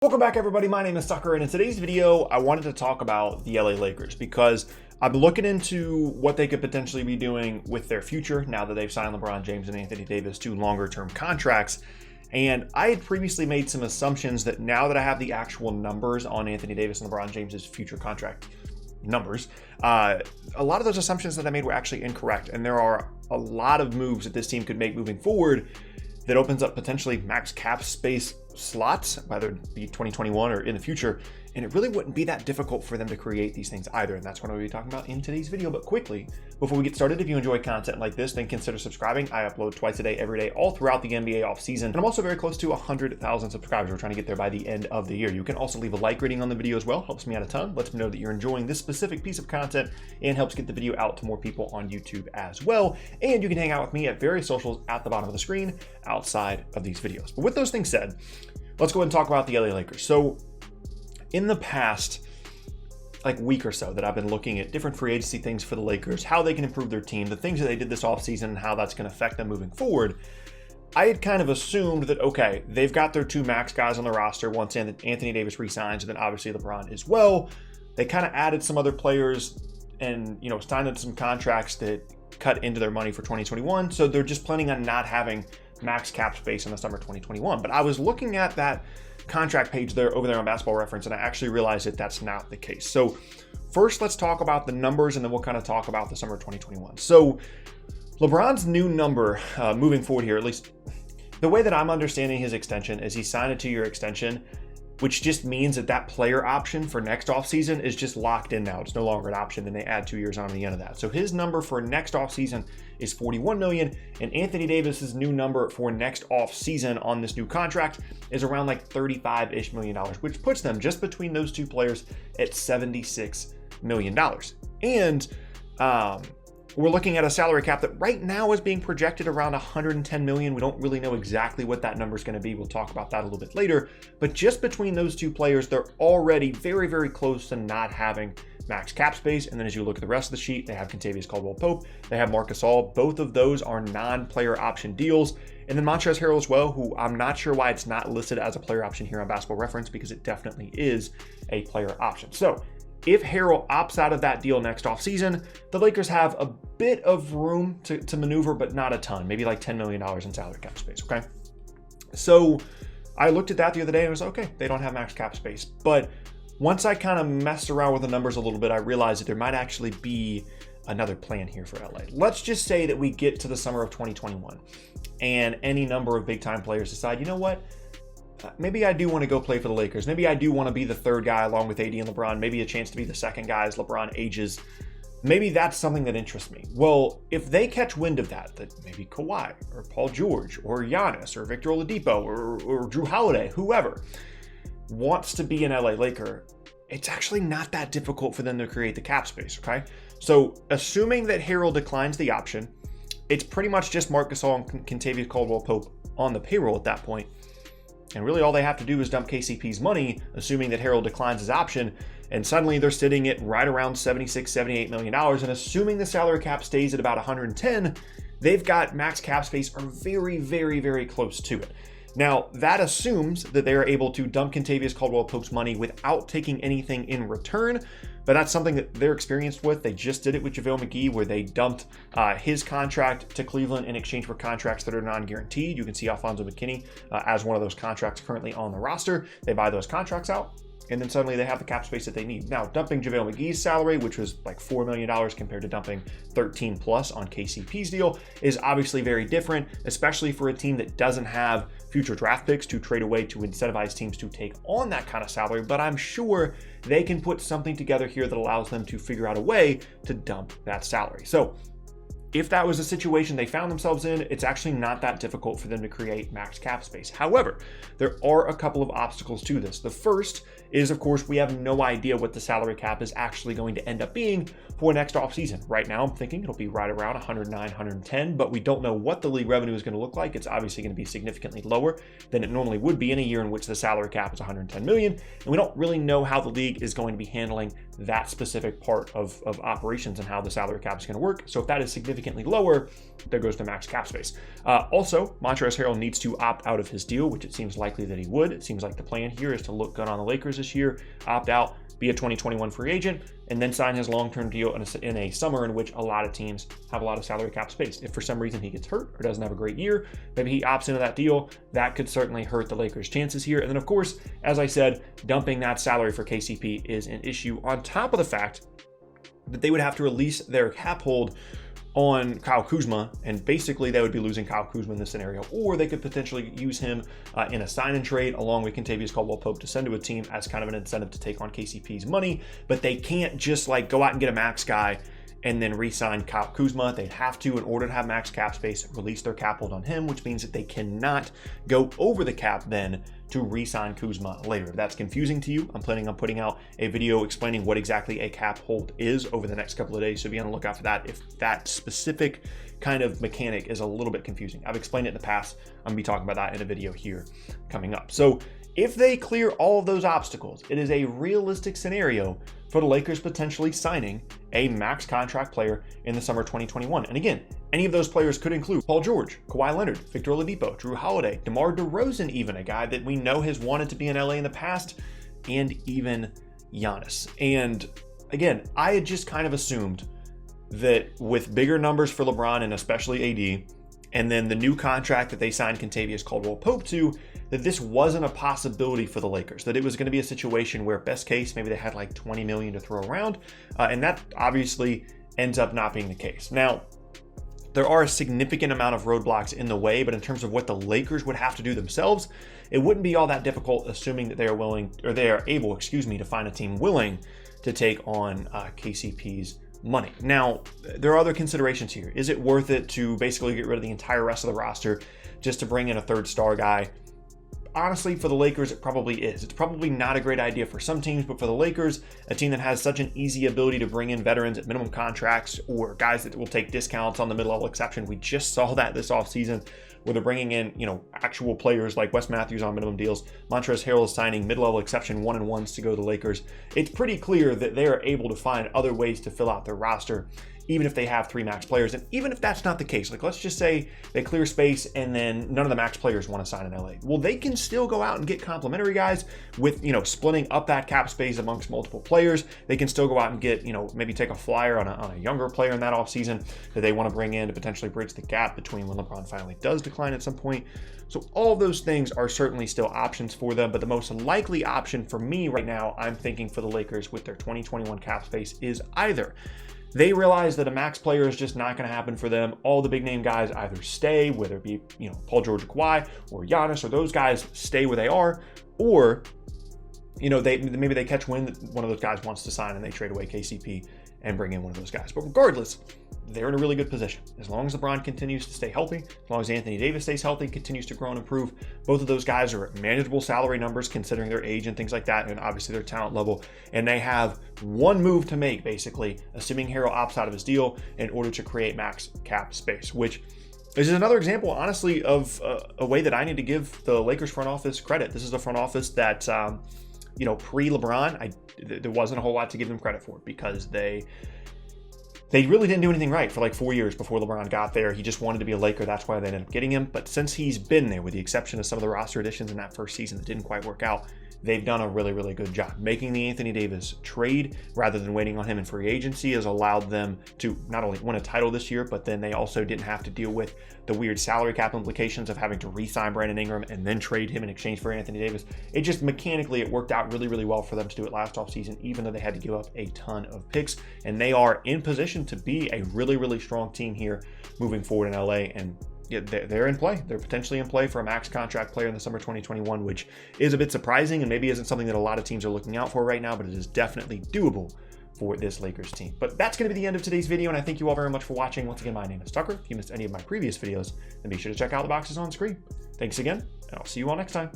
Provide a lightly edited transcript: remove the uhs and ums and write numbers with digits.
Welcome back, everybody. My name is Tucker, and in today's video, I wanted to talk about the LA Lakers because I'm looking into what they could potentially be doing with their future now that they've signed LeBron James and Anthony Davis to longer-term contracts. And I had previously made some assumptions that now that I have the actual numbers on Anthony Davis and LeBron James's future contract numbers, a lot of those assumptions that I made were actually incorrect. And there are a lot of moves that this team could make moving forward that opens up potentially max cap space slots, whether it be 2021 or in the future, and it really wouldn't be that difficult for them to create these things either, and that's what we'll be talking about in today's video. But quickly, before we get started, if you enjoy content like this, then consider subscribing. I upload twice a day, every day, all throughout the NBA offseason, and I'm also very close to 100,000 subscribers. We're trying to get there by the end of the year. You can also leave a like rating on the video as well. Helps me out a ton. Lets me know that you're enjoying this specific piece of content and helps get the video out to more people on YouTube as well. And you can hang out with me at various socials at the bottom of the screen outside of these videos. But with those things said, let's go ahead and talk about the LA Lakers. So in the past week or so that I've been looking at different free agency things for the Lakers, how they can improve their team, the things that they did this offseason, and how that's going to affect them moving forward, I had kind of assumed that, okay, they've got their two max guys on the roster once Anthony Davis resigns, and then obviously LeBron as well. They kind of added some other players and, signed some contracts that cut into their money for 2021. So they're just planning on not having max cap space in the summer 2021. But I was looking at that contract page over there on Basketball Reference, and I actually realized that that's not the case. So first, let's talk about the numbers, and then we'll kind of talk about the summer 2021. So LeBron's new number moving forward here, at least the way that I'm understanding his extension, is he signed a 2-year extension, which just means that player option for next offseason is just locked in now. It's no longer an option, then they add 2 years on the end of that. So his number for next offseason is $41 million, and Anthony Davis's new number for next offseason on this new contract is around $35-ish million, which puts them just between those two players at $76 million. And we're looking at a salary cap that right now is being projected around $110 million. We don't really know exactly what that number is going to be. We'll talk about that a little bit later. But just between those two players, they're already very, very close to not having max cap space. And then as you look at the rest of the sheet, they have Kentavious Caldwell-Pope, they have Marc Gasol. Both of those are non-player option deals. And then Montrezl Harrell as well, who I'm not sure why it's not listed as a player option here on Basketball Reference, because it definitely is a player option. So if Harrell opts out of that deal next offseason, the Lakers have a bit of room to maneuver, but not a ton, maybe $10 million in salary cap space, okay? So I looked at that the other day and I was like, okay, they don't have max cap space. But once I kind of messed around with the numbers a little bit, I realized that there might actually be another plan here for LA. Let's just say that we get to the summer of 2021 and any number of big time players decide, you know what? Maybe I do want to go play for the Lakers. Maybe I do want to be the third guy along with AD and LeBron. Maybe a chance to be the second guy as LeBron ages. Maybe that's something that interests me. Well, if they catch wind of that maybe Kawhi or Paul George or Giannis or Victor Oladipo or Drew Holiday, whoever wants to be an LA Laker, it's actually not that difficult for them to create the cap space, okay? So assuming that Harrell declines the option, it's pretty much just Marc Gasol and Kentavious Caldwell-Pope on the payroll at that point. And really all they have to do is dump KCP's money, assuming that Harrell declines his option, and suddenly they're sitting at right around $78 million. And assuming the salary cap stays at about 110, they've got max cap space or very, very, very close to it. Now, that assumes that they are able to dump Kentavious Caldwell-Pope's money without taking anything in return, but that's something that they're experienced with. They just did it with JaVale McGee, where they dumped his contract to Cleveland in exchange for contracts that are non-guaranteed. You can see Alfonso McKinney as one of those contracts currently on the roster. They buy those contracts out, and then suddenly they have the cap space that they need. Now, dumping JaVale McGee's salary, which was $4 million compared to dumping 13 plus on KCP's deal, is obviously very different, especially for a team that doesn't have future draft picks to trade away to incentivize teams to take on that kind of salary. But I'm sure they can put something together here that allows them to figure out a way to dump that salary. So if that was a situation they found themselves in, it's actually not that difficult for them to create max cap space. However, there are a couple of obstacles to this. The first is, of course, we have no idea what the salary cap is actually going to end up being for next offseason. Right now, I'm thinking it'll be right around 109, 110, but we don't know what the league revenue is going to look like. It's obviously going to be significantly lower than it normally would be in a year in which the salary cap is 110 million. And we don't really know how the league is going to be handling that specific part of operations and how the salary cap is going to work. So if that is significant significantly lower, there goes the max cap space. Also, Montrezl Harrell needs to opt out of his deal, which it seems likely that he would. It seems like the plan here is to look good on the Lakers this year, opt out, be a 2021 free agent, and then sign his long-term deal in a summer in which a lot of teams have a lot of salary cap space. If for some reason he gets hurt or doesn't have a great year, maybe he opts into that deal. That could certainly hurt the Lakers' chances here. And then, of course, as I said, dumping that salary for KCP is an issue on top of the fact that they would have to release their cap hold on Kyle Kuzma, and basically they would be losing Kyle Kuzma in this scenario, or they could potentially use him in a sign and trade along with Kentavious Caldwell-Pope to send to a team as kind of an incentive to take on KCP's money. But they can't just like go out and get a max guy and then re-sign Kyle Kuzma. They'd have to, in order to have max cap space, release their cap hold on him, which means that they cannot go over the cap then to re-sign Kuzma later. If that's confusing to you, I'm planning on putting out a video explaining what exactly a cap hold is over the next couple of days, so be on the lookout for that if that specific kind of mechanic is a little bit confusing. I've explained it in the past. I'm gonna be talking about that in a video here coming up. So if they clear all of those obstacles, it is a realistic scenario for the Lakers potentially signing a max contract player in the summer 2021. And again, any of those players could include Paul George, Kawhi Leonard, Victor Oladipo, Drew Holiday, DeMar DeRozan, even a guy that we know has wanted to be in LA in the past, and even Giannis. And again, I had just kind of assumed that with bigger numbers for LeBron and especially AD, and then the new contract that they signed Kentavious Caldwell-Pope to, that this wasn't a possibility for the Lakers, that it was going to be a situation where best case, maybe they had like 20 million to throw around. And that obviously ends up not being the case. Now, there are a significant amount of roadblocks in the way, but in terms of what the Lakers would have to do themselves, it wouldn't be all that difficult, assuming that they are willing, or they are able, to find a team willing to take on KCP's money. Now, there are other considerations here. Is it worth it to basically get rid of the entire rest of the roster just to bring in a third star guy? Honestly, for the Lakers, it probably is. It's probably not a great idea for some teams, but for the Lakers, a team that has such an easy ability to bring in veterans at minimum contracts or guys that will take discounts on the mid-level exception. We just saw that this offseason where they're bringing in, actual players like Wes Matthews on minimum deals. Montrezl Harrell is signing mid-level exception 1-and-1s to go to the Lakers. It's pretty clear that they are able to find other ways to fill out their roster, even if they have 3 max players. And even if that's not the case, like let's just say they clear space and then none of the max players want to sign in LA. Well, they can still go out and get complimentary guys with, splitting up that cap space amongst multiple players. They can still go out and get, maybe take a flyer on a younger player in that offseason that they want to bring in to potentially bridge the gap between when LeBron finally does decline at some point. So all of those things are certainly still options for them, but the most likely option for me right now, I'm thinking for the Lakers with their 2021 cap space, is either they realize that a max player is just not going to happen for them. All the big name guys either stay, whether it be, Paul George or Kawhi or Giannis, or those guys stay where they are, or, maybe they catch wind that one of those guys wants to sign and they trade away KCP and bring in one of those guys. But regardless, they're in a really good position. As long as LeBron continues to stay healthy, as long as Anthony Davis stays healthy, continues to grow and improve, both of those guys are at manageable salary numbers considering their age and things like that, and obviously their talent level. And they have one move to make, basically, assuming Harrell opts out of his deal, in order to create max cap space, which this is another example, honestly, of a way that I need to give the Lakers front office credit. This is a front office that, pre-LeBron, there wasn't a whole lot to give them credit for, because they really didn't do anything right for like 4 years before LeBron got there. He just wanted to be a Laker. That's why they ended up getting him. But since he's been there, with the exception of some of the roster additions in that first season that didn't quite work out, they've done a really, really good job. Making the Anthony Davis trade rather than waiting on him in free agency has allowed them to not only win a title this year, but then they also didn't have to deal with the weird salary cap implications of having to re-sign Brandon Ingram and then trade him in exchange for Anthony Davis. It just mechanically, it worked out really, really well for them to do it last offseason, even though they had to give up a ton of picks. And they are in position to be a really, really strong team here moving forward in LA. And they're in play. They're potentially in play for a max contract player in the summer 2021, which is a bit surprising and maybe isn't something that a lot of teams are looking out for right now, but it is definitely doable for this Lakers team. But that's going to be the end of today's video, and I thank you all very much for watching. Once again, my name is Tucker. If you missed any of my previous videos, then be sure to check out the boxes on screen. Thanks again, and I'll see you all next time.